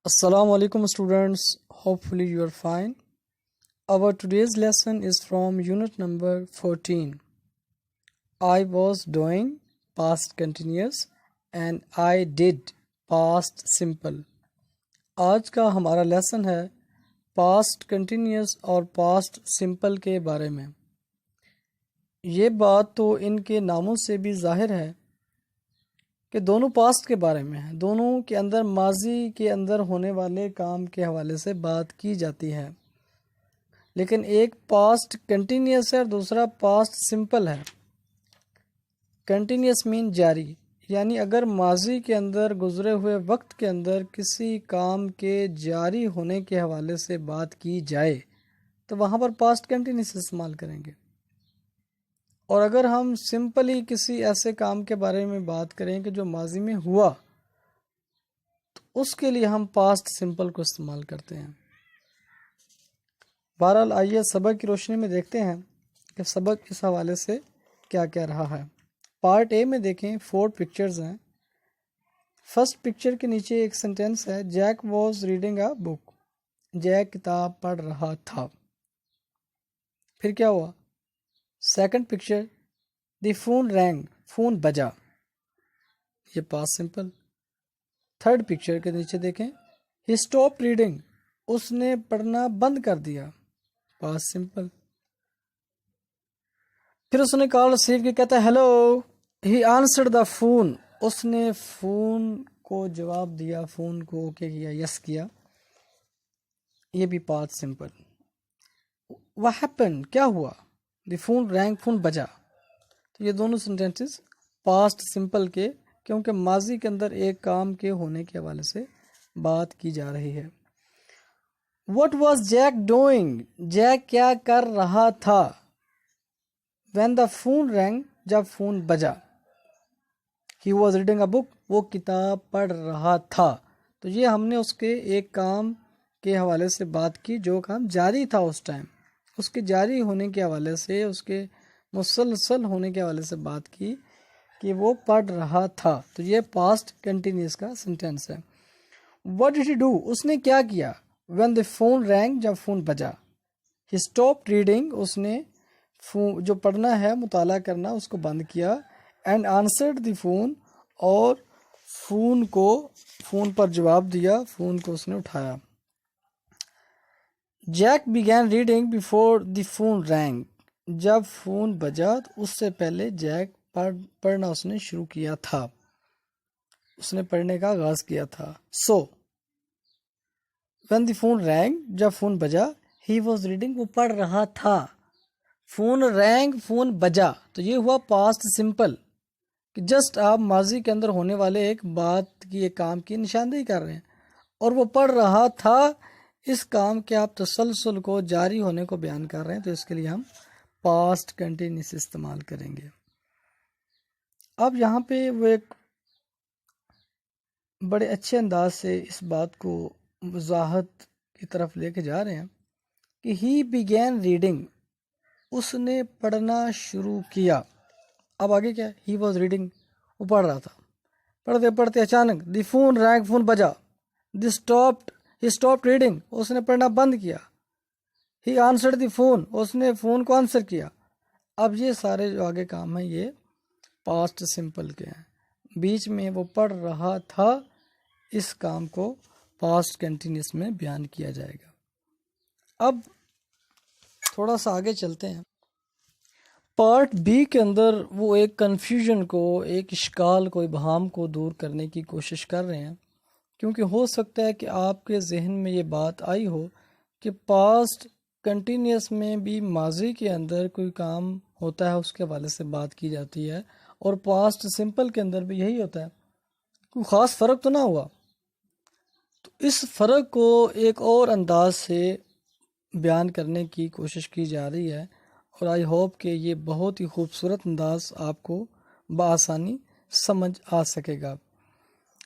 Assalamu alaikum students, hopefully you are fine. Our today's lesson is from unit number 14. I was doing past continuous and I did past simple. آج کا ہمارا lesson ہے past continuous اور past simple کے بارے میں. یہ بات تو ان کے ناموں سے بھی ظاہر ہے کہ دونوں پاسٹ کے بارے میں ہیں. دونوں کے اندر ماضی کے اندر ہونے والے کام کے حوالے سے بات کی جاتی ہے، لیکن ایک پاسٹ کنٹینیوس ہے اور دوسرا پاسٹ سمپل ہے. کنٹینیوس مین جاری، یعنی اگر ماضی کے اندر گزرے ہوئے وقت کے اندر کسی کام کے جاری ہونے کے حوالے سے بات کی جائے تو وہاں پر پاسٹ کنٹینیوس استعمال کریں گے. اور اگر ہم سمپلی کسی ایسے کام کے بارے میں بات کریں کہ جو ماضی میں ہوا تو اس کے لیے ہم پاسٹ سمپل کو استعمال کرتے ہیں. بہرحال آئیے سبق کی روشنی میں دیکھتے ہیں کہ سبق اس حوالے سے کیا کہہ رہا ہے. پارٹ اے میں دیکھیں 4 پکچرز ہیں. فرسٹ پکچر کے نیچے ایک سینٹینس ہے، Jack was reading a book. Jack کتاب پڑھ رہا تھا. پھر کیا ہوا؟ سیکنڈ پکچر، دی فون رینگ، فون بجا. یہ پاسٹ سمپل. تھرڈ پکچر کے نیچے دیکھیں، ہی اسٹاپ ریڈنگ، اس نے پڑھنا بند کر دیا. Past simple. پھر اس نے کال ریسیو کی، کہتا ہے hello, he answered the phone, اس نے فون کو جواب دیا، فون کو اوکے کیا، یس کیا. یہ بھی پاسٹ سمپل. واٹ ہیپن، کیا ہوا؟ دی فون رینگ، فون بجا. تو یہ دونوں سینٹینسز پاسٹ سمپل کے، کیونکہ ماضی کے اندر ایک کام کے ہونے کے حوالے سے بات کی جا رہی ہے. What was Jack doing, Jack کیا کر رہا تھا؟ وین دا فون رینگ، جب فون بجا. ہی واز ریڈنگ اے بک، وہ کتاب پڑھ رہا تھا. تو یہ ہم نے اس کے ایک کام کے حوالے سے بات کی جو کام جاری تھا اس ٹائم، اس کے جاری ہونے کے حوالے سے، اس کے مسلسل ہونے کے حوالے سے بات کی کہ وہ پڑھ رہا تھا. تو یہ پاسٹ کنٹینیوس کا سینٹینس ہے. واٹ ڈڈ ہی ڈو، اس نے کیا کیا؟ وین دی فون رینگ، جب فون بجا. ہی اسٹاپ ریڈنگ، اس نے جو پڑھنا ہے، مطالعہ کرنا، اس کو بند کیا. اینڈ آنسرڈ دی فون، اور فون پر جواب دیا، فون کو اس نے اٹھایا. Jack began reading before the phone rang, جب فون بجا تو اس سے پہلے جیک پڑھنا اس نے شروع کیا تھا، اس نے پڑھنے کا آغاز کیا تھا. So when the phone rang, جب فون بجا، ہی واز ریڈنگ، وہ پڑھ رہا تھا. فون رینگ، فون بجا، تو یہ ہوا پاسٹ سمپل کہ جسٹ آپ ماضی کے اندر ہونے والے ایک بات کی، ایک کام کی نشاندہی کر رہے ہیں، اور وہ پڑھ رہا تھا. اس کام کے آپ تسلسل کو، جاری ہونے کو بیان کر رہے ہیں، تو اس کے لیے ہم پاسٹ کنٹینیوس استعمال کریں گے. اب یہاں پہ وہ ایک بڑے اچھے انداز سے اس بات کو وضاحت کی طرف لے کے جا رہے ہیں کہ ہی بیگین ریڈنگ، اس نے پڑھنا شروع کیا. اب آگے کیا ہے؟ ہی واز ریڈنگ، وہ پڑھ رہا تھا. پڑھتے پڑھتے اچانک دی فون رینگ، فون بجا. ہی اسٹاپ ریڈنگ، اس نے پڑھنا بند کیا. ہی آنسرڈ دی فون، اس نے فون کو آنسر کیا. اب یہ سارے جو آگے کام ہیں یہ پاسٹ سمپل کے ہیں. بیچ میں وہ پڑھ رہا تھا، اس کام کو پاسٹ کنٹینیوس میں بیان کیا جائے گا. اب تھوڑا سا آگے چلتے ہیں. پارٹ بی کے اندر وہ ایک کنفیوژن کو، ایک اشکال کو، ابہام کو دور کرنے کی کوشش کر رہے ہیں، کیونکہ ہو سکتا ہے کہ آپ کے ذہن میں یہ بات آئی ہو کہ پاسٹ کنٹینیوس میں بھی ماضی کے اندر کوئی کام ہوتا ہے، اس کے حوالے سے بات کی جاتی ہے، اور پاسٹ سمپل کے اندر بھی یہی ہوتا ہے. کوئی خاص فرق تو نہ ہوا؟ تو اس فرق کو ایک اور انداز سے بیان کرنے کی کوشش کی جا رہی ہے، اور آئی ہوپ کہ یہ بہت ہی خوبصورت انداز آپ کو بآسانی سمجھ آ سکے گا.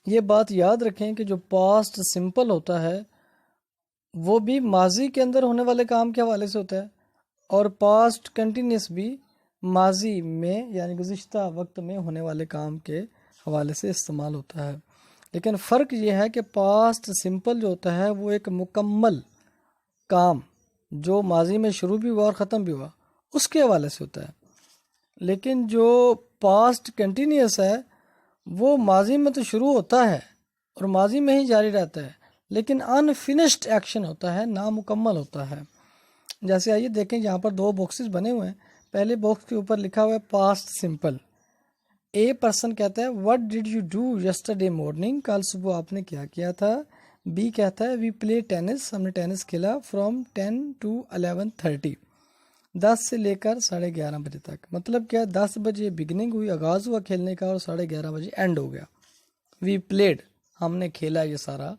یہ بات یاد رکھیں کہ جو پاسٹ سمپل ہوتا ہے وہ بھی ماضی کے اندر ہونے والے کام کے حوالے سے ہوتا ہے، اور پاسٹ کنٹینیوس بھی ماضی میں، یعنی گزشتہ وقت میں ہونے والے کام کے حوالے سے استعمال ہوتا ہے. لیکن فرق یہ ہے کہ پاسٹ سمپل جو ہوتا ہے وہ ایک مکمل کام جو ماضی میں شروع بھی ہوا اور ختم بھی ہوا اس کے حوالے سے ہوتا ہے، لیکن جو پاسٹ کنٹینیوس ہے وہ ماضی میں تو شروع ہوتا ہے اور ماضی میں ہی جاری رہتا ہے، لیکن انفینشڈ ایکشن ہوتا ہے، نامکمل ہوتا ہے۔ جیسے آئیے دیکھیں، یہاں پر دو باکسز بنے ہوئے ہیں، پہلے باکس کے اوپر لکھا ہوا ہے پاسٹ سمپل۔ اے پرسن کہتا ہے what did you do yesterday morning, کل صبح آپ نے کیا کیا تھا۔ بی کہتا ہے وی پلے ٹینس، ہم نے ٹینس کھیلا فرام 10 to 11:30، 10 سے لے کر 11:30 بجے تک۔ مطلب کیا، 10 بجے بگننگ ہوئی، آغاز ہوا کھیلنے کا، اور 11:30 بجے اینڈ ہو گیا۔ وی پلیڈ، ہم نے کھیلا، یہ سارا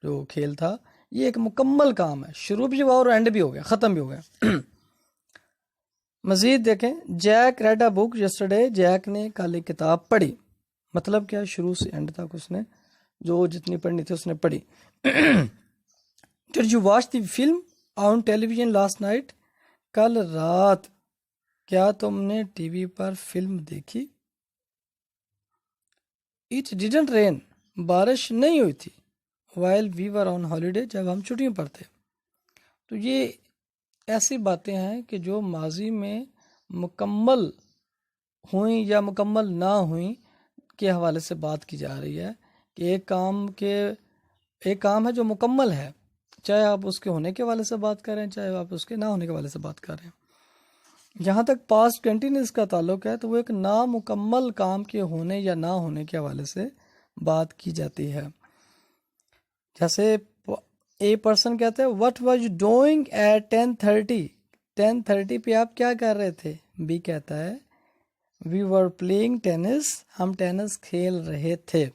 جو کھیل تھا یہ ایک مکمل کام ہے، شروع بھی ہوا اور اینڈ بھی ہو گیا، ختم بھی ہو گیا۔ مزید دیکھیں، جیک ریڈ اے بک یسٹرڈے، جیک نے کل ایک کتاب پڑھی۔ مطلب کیا، شروع سے اینڈ تک اس نے جو جتنی پڑھنی تھی اس نے پڑھی۔ Did you watch the film on television last night, کل رات کیا تم نے ٹی وی پر فلم دیکھی۔ اٹ ڈیڈنٹ رین، بارش نہیں ہوئی تھی، while we were on holiday, جب ہم چھٹیوں پر تھے۔ تو یہ ایسی باتیں ہیں کہ جو ماضی میں مکمل ہوئیں یا مکمل نہ ہوئیں کے حوالے سے بات کی جا رہی ہے، کہ ایک کام ہے جو مکمل ہے، چاہے آپ اس کے ہونے کے حوالے سے بات کریں، چاہے آپ اس کے نہ ہونے کے حوالے سے بات کریں۔ جہاں تک پاسٹ کنٹینیوس کا تعلق ہے تو وہ ایک نامکمل کام کے ہونے یا نہ ہونے کے حوالے سے بات کی جاتی ہے۔ جیسے اے پرسن کہتے ہیں what was you doing at 10:30، 10:30 پہ آپ کیا کر رہے تھے۔ بی کہتا ہے وی ور پلینگ ٹینس، ہم ٹینس کھیل رہے تھے۔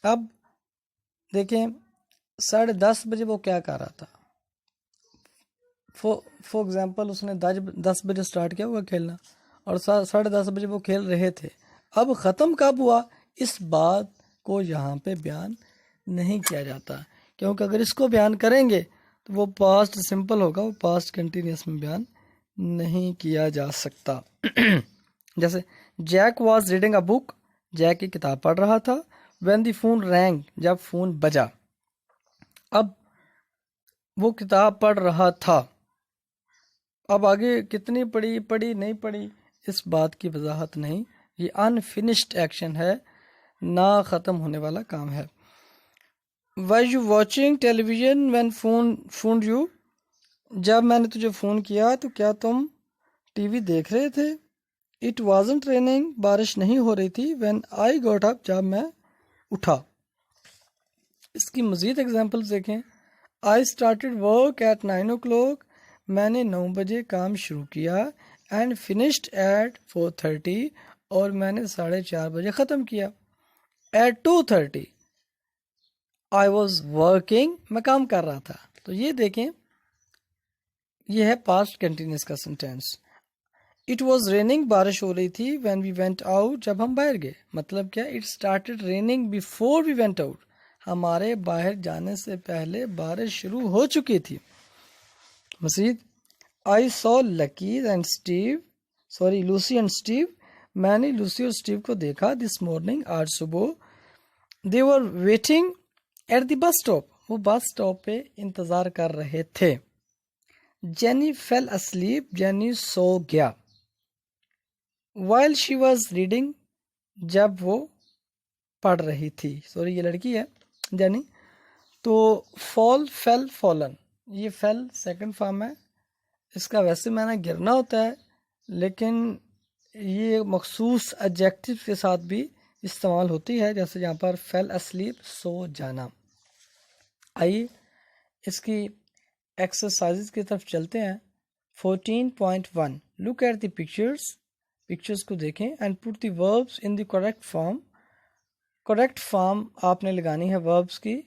اب دیکھیں 10:30 بجے وہ کیا کر رہا تھا، فور ایگزامپل اس نے 10 بجے سٹارٹ کیا ہوا کھیلنا اور 10:30 بجے وہ کھیل رہے تھے۔ اب ختم کب ہوا، اس بات کو یہاں پہ بیان نہیں کیا جاتا، کیونکہ اگر اس کو بیان کریں گے تو وہ پاسٹ سمپل ہوگا، وہ پاسٹ کنٹینیوس میں بیان نہیں کیا جا سکتا۔ جیسے Jack was reading a book, Jack کی کتاب پڑھ رہا تھا۔ وین دی فون رینگ، جب فون بجا۔ اب وہ کتاب پڑھ رہا تھا، اب آگے کتنی پڑھی نہیں پڑھی اس بات کی وضاحت نہیں، یہ انفینشڈ ایکشن ہے، نہ ختم ہونے والا کام ہے۔ Were you watching television when phoned you، جب میں نے تجھے فون کیا تو کیا تم ٹی وی دیکھ رہے تھے۔ It wasn't raining، بارش نہیں ہو رہی تھی۔ When I got up، جب میں اٹھا۔ اس کی مزید ایگزامپلز دیکھیں۔ I started work at 9 o'clock، میں نے 9 بجے کام شروع کیا۔ And finished at 4:30، اور میں نے 4:30 بجے ختم کیا۔ At 2:30 I was working، میں کام کر رہا تھا۔ تو یہ دیکھیں، یہ ہے پاسٹ کنٹینیوس کا سینٹینس۔ It was raining، بارش ہو رہی تھی۔ When we went out، جب ہم باہر گئے۔ مطلب کیا، It started raining before we went out، ہمارے باہر جانے سے پہلے بارش شروع ہو چکی تھی۔ مزید I saw Lucy and Steve، میں نے لوسی اور اسٹیو کو دیکھا this morning، آج صبح۔ They were waiting at the bus stop، وہ بس سٹاپ پہ انتظار کر رہے تھے۔ Jenny fell asleep، جینی سو گیا۔ While she was reading، جب وہ پڑھ رہی تھی۔ یہ لڑکی ہے جینی۔ تو fall، fell، fallen، یہ fell سیکنڈ فارم ہے، اس کا ویسے معنی گرنا ہوتا ہے، لیکن یہ مخصوص ایڈجیکٹو کے ساتھ بھی استعمال ہوتی ہے، جیسے یہاں پر fell asleep، سو جانا۔ آئیے اس کی ایکسرسائز کی طرف چلتے ہیں۔ 14.1 Look at the pictures کو دیکھیں and put the verbs in the correct form۔ Correct form آپ نے لگانی ہے verbs کی،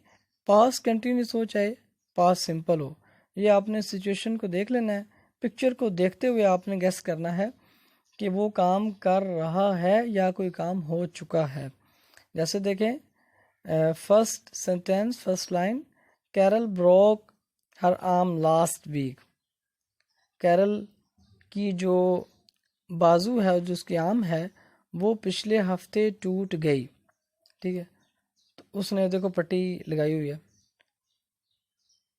پاسٹ کنٹینیوس ہو چاہے پاسٹ سمپل ہو۔ یہ آپ نے سچویشن کو دیکھ لینا ہے، پکچر کو دیکھتے ہوئے آپ نے گیس کرنا ہے کہ وہ کام کر رہا ہے یا کوئی کام ہو چکا ہے۔ جیسے دیکھیں first sentence, first line, Carol broke her arm last week, Carol کی جو بازو ہے، جو اس کی آرم ہے، وہ پچھلے ہفتے ٹوٹ گئی۔ ٹھیک ہے، تو اس نے دیکھو پٹی لگائی ہوئی ہے،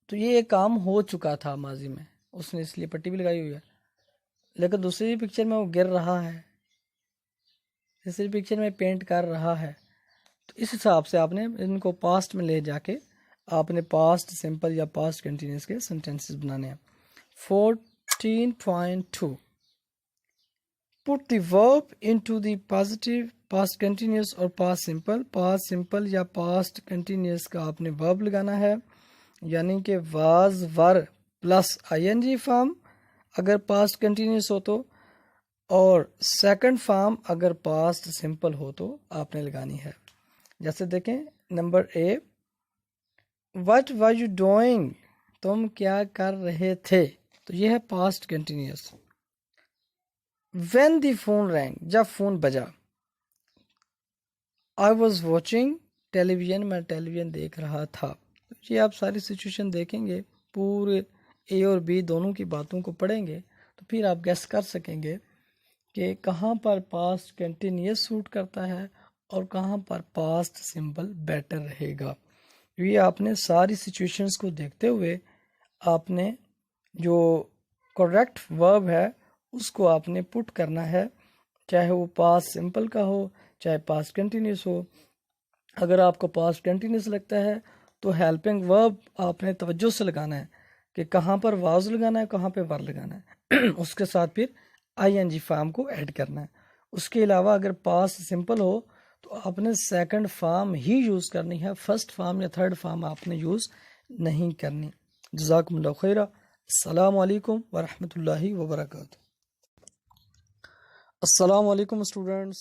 تو یہ ایک کام ہو چکا تھا ماضی میں، اس نے اس لیے پٹی بھی لگائی ہوئی ہے. لیکن دوسری پکچر میں وہ گر رہا ہے، تیسری پکچر میں پینٹ کر رہا ہے. تو اس حساب سے آپ نے ان کو پاسٹ میں لے جا کے آپ نے پاسٹ سمپل یا پاسٹ کنٹینیوس کے سینٹینسز بنانے ہیں. 14.2 Put the verb into the positive past continuous اور past simple. past simple یا past continuous کا آپ نے verb لگانا ہے، یعنی کہ was were plus ing form اگر past continuous ہو تو، اور سیکنڈ فارم اگر past simple ہو تو آپ نے لگانی ہے. جیسے دیکھیں number a, what were you doing، تم کیا کر رہے تھے، تو یہ ہے past continuous. when the phone rang، جب فون بجا. I was watching television، میں ٹیلی ویژن دیکھ رہا تھا. یہ آپ ساری سچویشن دیکھیں گے، پورے اے اور بی دونوں کی باتوں کو پڑھیں گے تو پھر آپ گیس کر سکیں گے کہ کہاں پر پاسٹ کنٹینیوس سوٹ کرتا ہے اور کہاں پر پاسٹ سمپل بیٹر رہے گا. یہ آپ نے ساری سچویشنز کو دیکھتے ہوئے آپ نے جو کریکٹ ورب ہے اس کو آپ نے پٹ کرنا ہے، چاہے وہ پاسٹ سمپل کا ہو چاہے پاسٹ کنٹینیوس ہو. اگر آپ کو پاسٹ کنٹینیوس لگتا ہے تو ہیلپنگ ورب آپ نے توجہ سے لگانا ہے کہ کہاں پر واز لگانا ہے کہاں پہ ور لگانا ہے اس کے ساتھ پھر آئی این جی فارم کو ایڈ کرنا ہے. اس کے علاوہ اگر پاسٹ سمپل ہو تو آپ نے سیکنڈ فارم ہی یوز کرنی ہے، فرسٹ فارم یا تھرڈ فارم آپ نے یوز نہیں کرنی. جزاکم اللہ خیرہ. السلام علیکم ورحمۃ اللہ وبرکاتہ. السلام علیکم اسٹوڈنٹس.